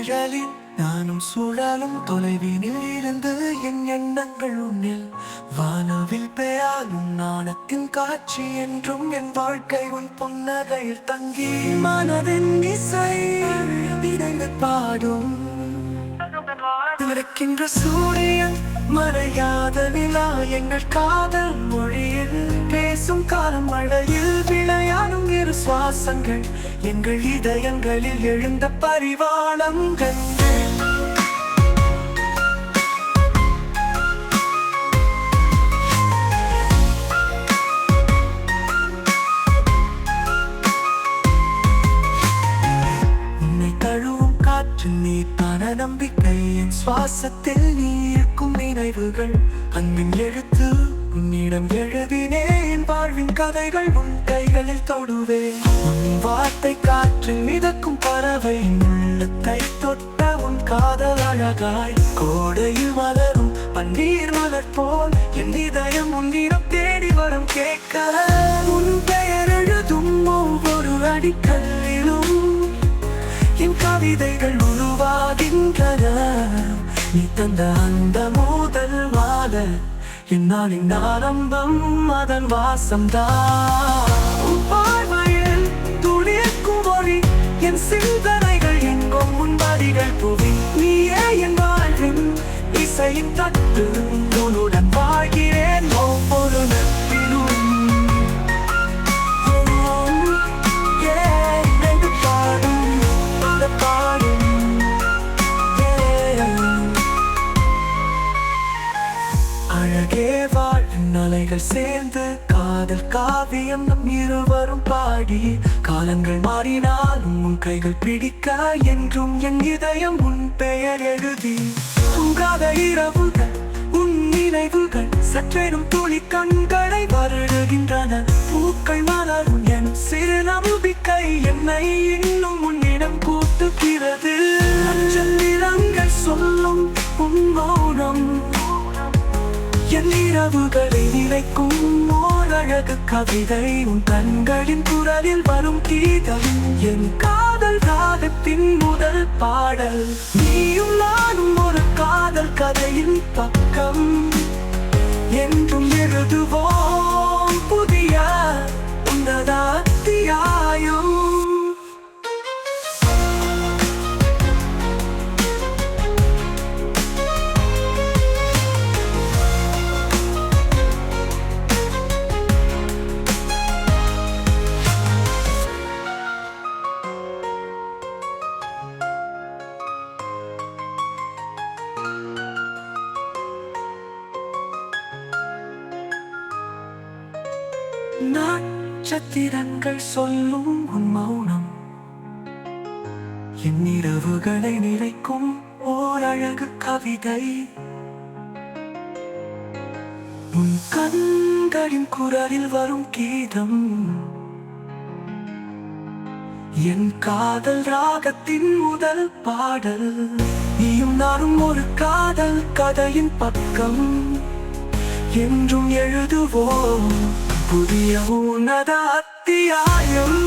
நிழலில் நானும் சுழலும் தொலைவினில் இருந்து என் எண்ணங்கள் உன்னில் வானவில் பெய்யாலும் நாணத்தின் காட்சி என்றும் என் வாழ்க்கை உன் புன்னகையில் தங்கி மனதின் இசை விரைந்து பாடும் விளக்கின்ற சூரியன் மறையாத நிலா எங்கள் காதல் மொழியில் பேசும் காலம் மழையில் விளையாடும் இரு சுவாசங்கள் எங்கள் இதயங்களில் எழுந்த பரிவாளங்கள் நீ தான நம்பிக்கை என் சுவாசத்தில் நீ இருக்கும் நினைவுகள் அன்பின் எழுத்து உன்னிடம் எழுதினேன் வாழ்வின் கதைகள் உன் கைகளில் தொடுவேன் உன் வார்த்தை காற்றில் மிதக்கும் பறவை உள்ளத்தை தொட்ட உன் காதல் அழகாய் கோடையில் மலரும் பன்னீர் மலர் போல் என் இதயம் உன்னிடம் தேடி வரும் கேட்க உன் பெயர் எழுதும் ஒவ்வொரு அடிக்கல்லிலும் என் கவிதைகள் உருவாகின்றன நீ தந்த அந்த முதல் மாத என்னாலின் ஆரம்பம் அதன் வாசம்தான் பார்வையில் துளிர்க்கும் ஒளி என் சிந்தனைகள் எங்கும் முன்படிகள் புவி நீயே என் வாழ்வின் இசையின் தட்டு உன்னுடன் வாழ்கிறேன் ஒவ்வொரு நட்பிலும் அழகே வாழும் அலைகள் சேர்ந்து காதல் காவியம் நம் இருவரும் பாடி காலங்கள் மாறினாலும் உன் கைகள் பிடிக்க என்றும் என் இதயம் உன் பெயர் எழுதி தூங்காத இரவுகள் உன் நினைவுகள் சற்றேனும் துளி கண்களை வருடுகின்றன பூக்கள் மலரும் என் சிறு நம்பிக்கை என்னை இன்னும் உன்னிடம் கூட்டுகிறது நட்சத்திரங்கள் சொல்லும் உன் மௌனம் என் இரவுகளை நிலைக்கும் ஓர் அழகு கவிதை உன் கண்களின் குரலில் வரும் கீதம் என் காதல் ராகத்தின் முதல் பாடல் நீயும் நானும் ஒரு காதல் கதையின் பக்கம் என்றும் எழுதுவோம் புதிய உன்னத அத்தியாயம் நட்சத்திரங்கள் சொல்லும் உன் மௌனம் என் இரவுகளை நிறைக்கும் ஓர் அழகு கவிதை உன் கண்களின் குரலில் வரும் கீதம் என் காதல் ராகத்தின் முதல் பாடல் நீயும் நானும் ஒரு காதல் கதையின் பக்கம் என்றும் எழுதுவோம் புதிய உன்னத அத்தியாயம்